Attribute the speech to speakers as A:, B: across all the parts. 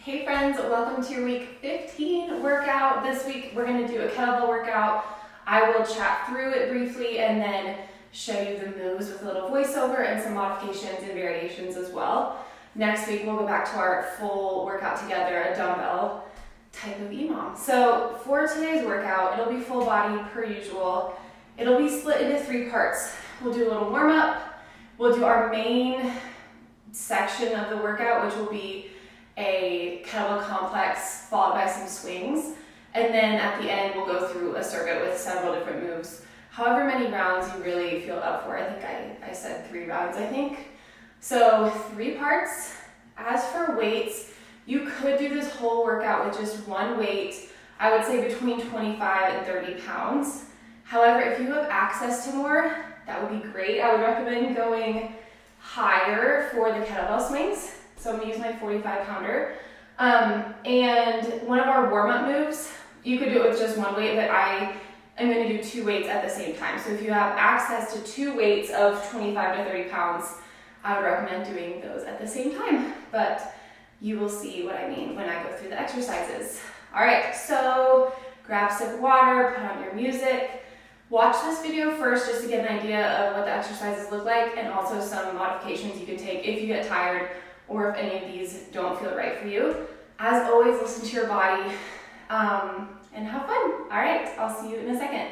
A: Hey friends, welcome to your week 15 workout. This week we're going to do a kettlebell workout. I will chat through it briefly and then show you the moves with a little voiceover and some modifications and variations as well. Next week we'll go back to our full workout together, a dumbbell type of EMOM. So for today's workout, it'll be full body per usual. It'll be split into 3 parts. We'll do a little warm up. We'll do our main section of the workout, which will be a kettlebell complex followed by some swings. And then at the end, we'll go through a circuit with several different moves. However many rounds you really feel up for. I think I said 3 rounds, I think. So 3 parts. As for weights, you could do this whole workout with just one weight. I would say between 25 and 30 pounds. However, if you have access to more, that would be great. I would recommend going higher for the kettlebell swings. So I'm gonna use my 45 pounder. And one of our warm-up moves, you could do it with just one weight, but I am gonna do 2 weights at the same time. So if you have access to 2 weights of 25 to 30 pounds, I would recommend doing those at the same time. But you will see what I mean when I go through the exercises. All right, so grab a sip of water, put on your music. Watch this video first just to get an idea of what the exercises look like and also some modifications you can take if you get tired or if any of these don't feel right for you. As always, listen to your body and have fun. All right, I'll see you in a second.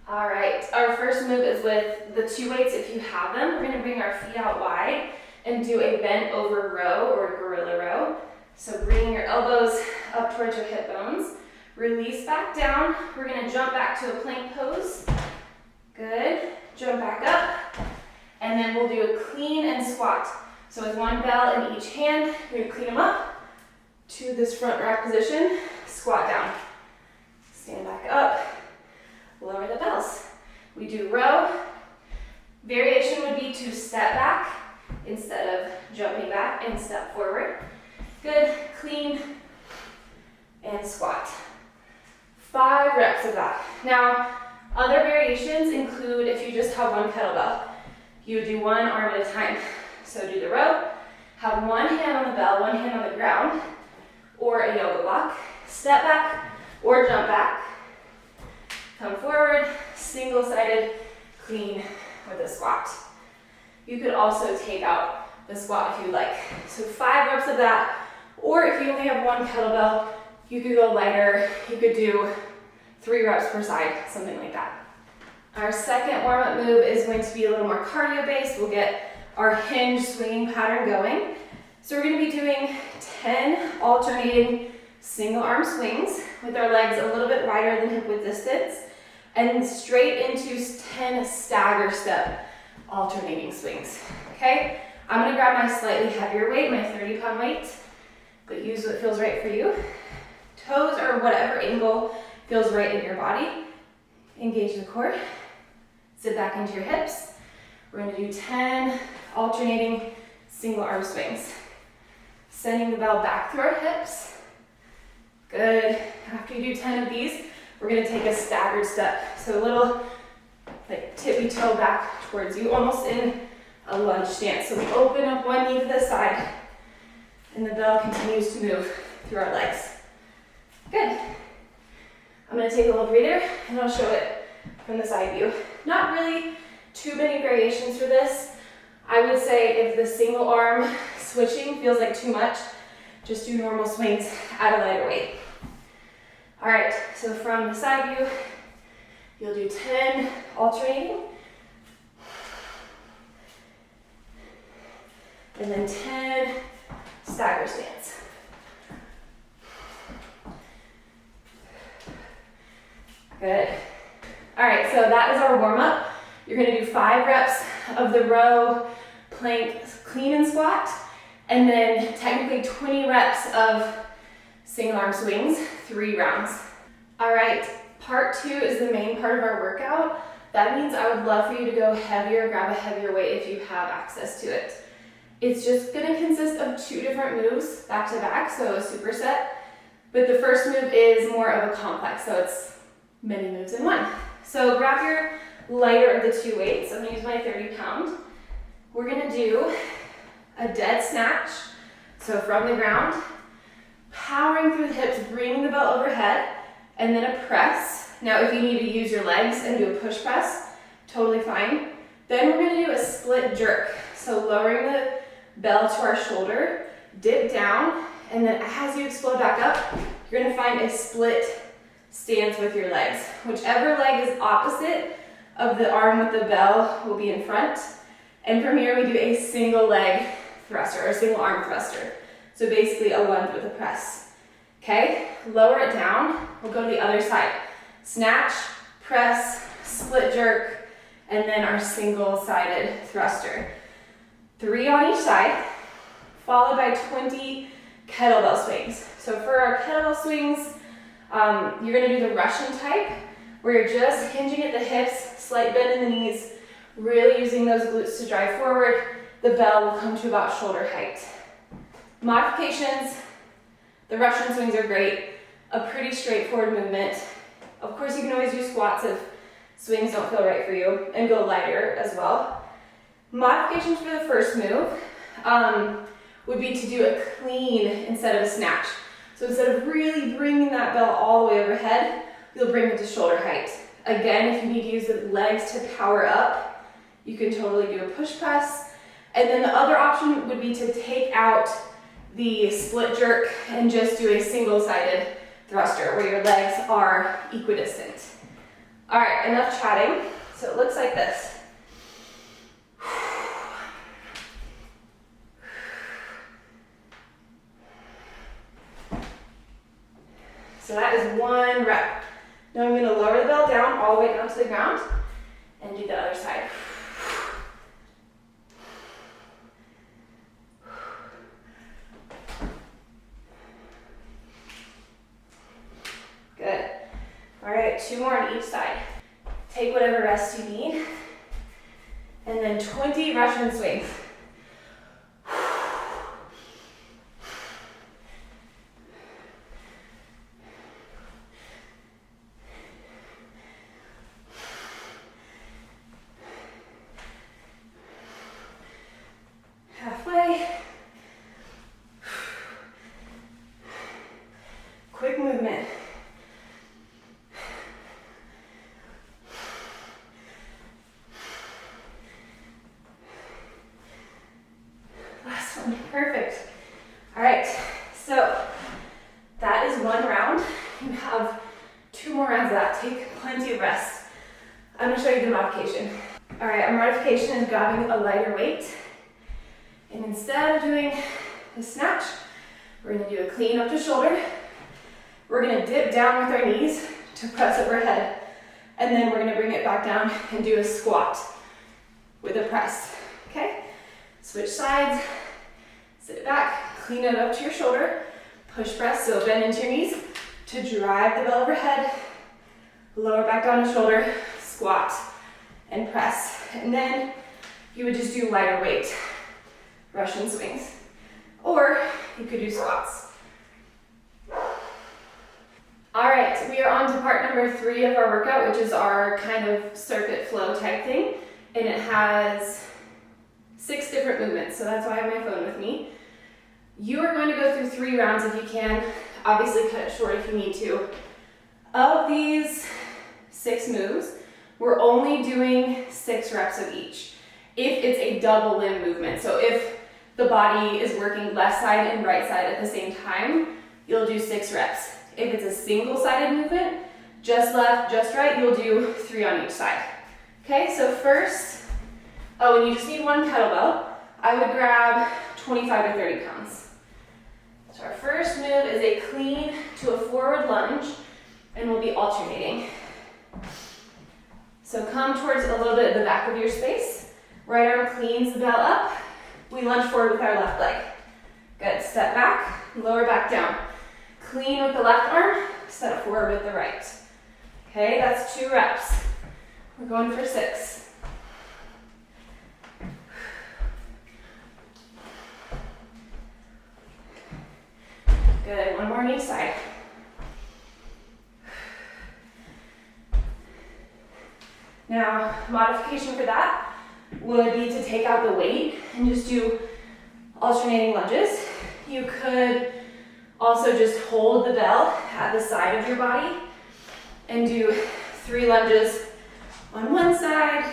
A: All right, our first move is with the 2 weights if you have them. We're gonna bring our feet out wide and do a bent over row or gorilla row. So bringing your elbows up towards your hip bones. Release back down. We're gonna jump back to a plank pose. Good, jump back up. And then we'll do a clean and squat. So with one bell in each hand, we're gonna clean them up to this front rack position, squat down. Stand back up. Lower the bells. We do row. Variation would be to step back instead of jumping back and step forward. Good, clean, and squat. 5 reps of that. Now, other variations include if you just have one kettlebell, you would do one arm at a time. So do the row, have one hand on the bell, one hand on the ground, or a yoga block. Step back or jump back. Come forward, single-sided, clean, with a squat. You could also take out the squat if you'd like. So 5 reps of that, or if you only have one kettlebell, you could go lighter. You could do 3 reps per side, something like that. Our second warm-up move is going to be a little more cardio-based. We'll get our hinge swinging pattern going. So we're going to be doing 10 alternating single arm swings with our legs a little bit wider than hip width distance, and straight into 10 stagger step alternating swings. Okay? I'm going to grab my slightly heavier weight, my 30-pound weight, but use what feels right for you. Toes or whatever angle feels right in your body. Engage the core. Sit back into your hips. We're going to do 10 alternating single arm swings. Sending the bell back through our hips. Good. After you do 10 of these, we're going to take a staggered step. So a little like tippy toe back towards you, almost in a lunge stance. So we open up one knee to the side, and the bell continues to move through our legs. Good. I'm going to take a little breather, and I'll show it from the side view. Not really too many variations for this. I would say if the single arm switching feels like too much, just do normal swings at a lighter weight. All right, so from the side view, you'll do 10 alternating, and then 10 stagger stance. Good. All right, so that is our warm-up. You're gonna do 5 reps of the row, plank, clean and squat, and then technically 20 reps of single arm swings, 3 rounds. All right, part 2 is the main part of our workout. That means I would love for you to go heavier, grab a heavier weight if you have access to it. It's just gonna consist of 2 different moves back to back, so a superset. But the first move is more of a complex, so it's many moves in one. So grab your lighter of the 2 weights. I'm gonna use my 30-pound. We're gonna do a dead snatch. So from the ground, powering through the hips, bringing the bell overhead, and then a press. Now if you need to use your legs and do a push press, totally fine. Then we're gonna do a split jerk. So lowering the bell to our shoulder, dip down, and then as you explode back up, you're gonna find a split stance with your legs. Whichever leg is opposite of the arm with the bell will be in front. And from here we do a single leg thruster or single arm thruster. So basically a lunge with a press. Okay, lower it down. We'll go to the other side. Snatch, press, split jerk, and then our single-sided thruster. 3 on each side, followed by 20 kettlebell swings. So for our kettlebell swings, you're gonna do the Russian type, where you're just hinging at the hips, slight bend in the knees, really using those glutes to drive forward. The bell will come to about shoulder height. Modifications, the Russian swings are great, a pretty straightforward movement. Of course, you can always do squats if swings don't feel right for you, and go lighter as well. Modifications for the first move would be to do a clean instead of a snatch. So instead of really bringing that bell all the way overhead, you'll bring it to shoulder height. Again, if you need to use the legs to power up, you can totally do a push press. And then the other option would be to take out the split jerk and just do a single-sided thruster where your legs are equidistant. All right, enough chatting. So it looks like this. So that is 1 rep. Now I'm going to lower the bell down all the way down to the ground and do the other side. Good. All right, 2 more on each side. Take whatever rest you need. And then 20 Russian swings. Halfway. Quick movement. All right, our modification is grabbing a lighter weight. And instead of doing the snatch, we're gonna do a clean up to shoulder. We're gonna dip down with our knees to press overhead. And then we're gonna bring it back down and do a squat with a press, okay? Switch sides, sit back, clean it up to your shoulder, push press, so bend into your knees to drive the bell overhead, lower back down to shoulder, squat, and press. And then you would just do lighter weight, Russian swings. Or you could do squats. All right, we are on to part number 3 of our workout, which is our kind of circuit flow type thing. And it has 6 different movements, so that's why I have my phone with me. You are going to go through 3 rounds if you can. Obviously cut it short if you need to. Of these 6 moves, we're only doing 6 reps of each. If it's a double limb movement, so if the body is working left side and right side at the same time, you'll do 6 reps. If it's a single-sided movement, just left, just right, you'll do 3 on each side. Okay, so first, and you just need 1 kettlebell. I would grab 25 to 30 pounds. So our first move is a clean to a forward lunge, and we'll be alternating. So come towards a little bit of the back of your space. Right arm cleans the bell up. We lunge forward with our left leg. Good, step back, lower back down. Clean with the left arm, step forward with the right. Okay, that's 2 reps. We're going for 6. Good, 1 more on each side. Now, modification for that would be to take out the weight and just do alternating lunges. You could also just hold the bell at the side of your body and do 3 lunges on one side,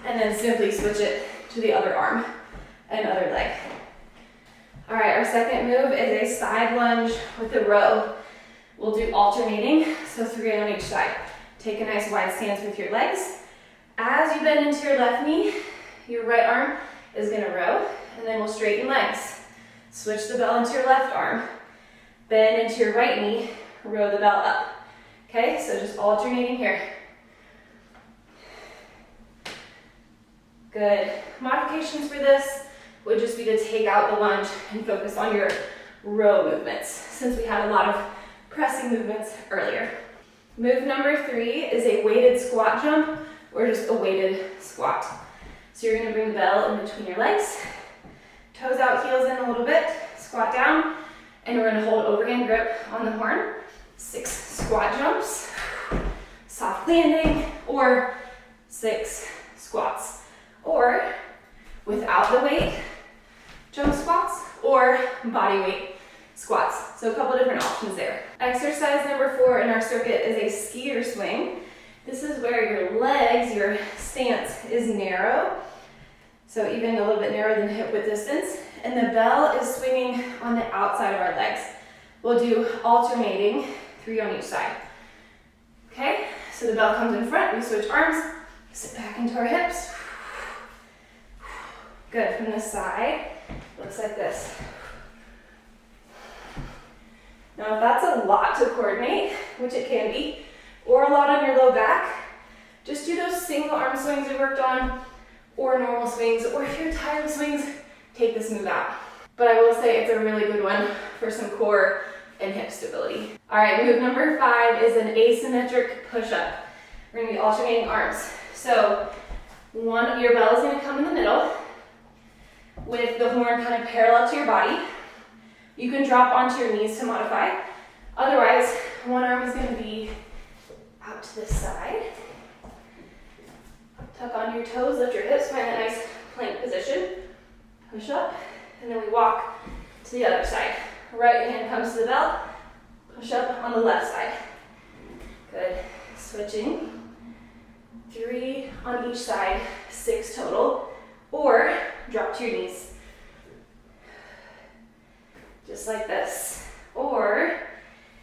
A: and then simply switch it to the other arm and other leg. All right, our second move is a side lunge with a row. We'll do alternating, so 3 on each side. Take a nice wide stance with your legs. As you bend into your left knee, your right arm is gonna row, and then we'll straighten legs. Switch the bell into your left arm. Bend into your right knee, row the bell up. Okay, so just alternating here. Good. Modifications for this would just be to take out the lunge and focus on your row movements, since we had a lot of pressing movements earlier. Move number 3 is a weighted squat jump, or just a weighted squat. So you're gonna bring the bell in between your legs, toes out, heels in a little bit, squat down, and we're gonna hold overhand grip on the horn. 6 squat jumps, soft landing, or 6 squats. Or without the weight, jump squats, or body weight squats. So a couple different options there. Exercise number 4 in our circuit is a skier swing. This is where your legs, your stance is narrow. So even a little bit narrower than hip width distance. And the bell is swinging on the outside of our legs. We'll do alternating 3 on each side. Okay, so the bell comes in front, we switch arms, sit back into our hips. Good, from the side, looks like this. Now if that's a lot to coordinate, which it can be, or a lot on your low back, just do those single arm swings we worked on, or normal swings, or if you're tired of swings, take this move out. But I will say it's a really good one for some core and hip stability. All right, move number 5 is an asymmetric push-up. We're gonna be alternating arms. So your bell is gonna come in the middle with the horn kind of parallel to your body. You can drop onto your knees to modify. Otherwise, one arm is gonna be out to this side. Tuck onto your toes, lift your hips, find a nice plank position. Push up, and then we walk to the other side. Right hand comes to the bell, push up on the left side. Good, switching. 3 on each side, 6 total. Or drop to your knees. Just like this. Or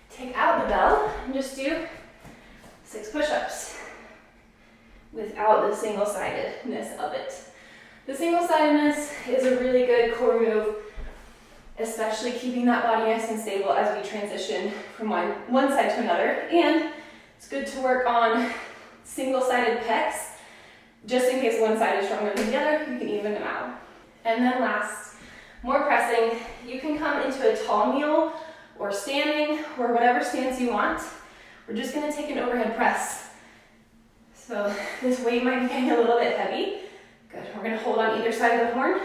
A: take out the bell and just do 6 push-ups. without the single-sidedness of it. The single-sidedness is a really good core move, especially keeping that body nice and stable as we transition from one side to another. And it's good to work on single-sided pecs, just in case one side is stronger than the other, you can even them out. And then last, more pressing. You can come into a tall kneel or standing or whatever stance you want. We're just gonna take an overhead press. So this weight might be getting a little bit heavy. Good, we're gonna hold on either side of the horn,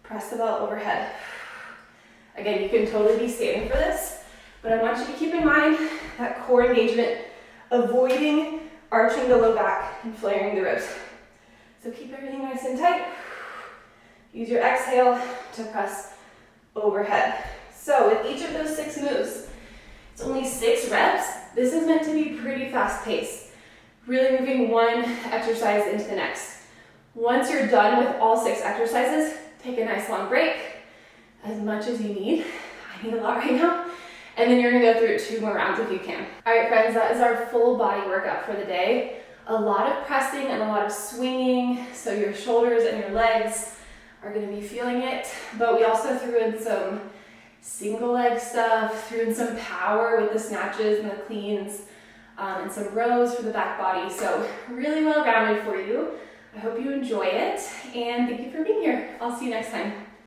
A: press the bell overhead. Again, you can totally be standing for this, but I want you to keep in mind that core engagement, avoiding arching the low back and flaring the ribs. So keep everything nice and tight. Use your exhale to press overhead. So with each of those 6 moves, it's only 6 reps. This is meant to be pretty fast paced, really moving one exercise into the next. Once you're done with all 6 exercises, take a nice long break, as much as you need. I need a lot right now. And then you're gonna go through 2 more rounds if you can. All right, friends, that is our full body workout for the day. A lot of pressing and a lot of swinging, so your shoulders and your legs are gonna be feeling it. But we also threw in some single leg stuff, threw in some power with the snatches and the cleans, and some rows for the back body. So really well rounded for you. I hope you enjoy it, and thank you for being here. I'll see you next time.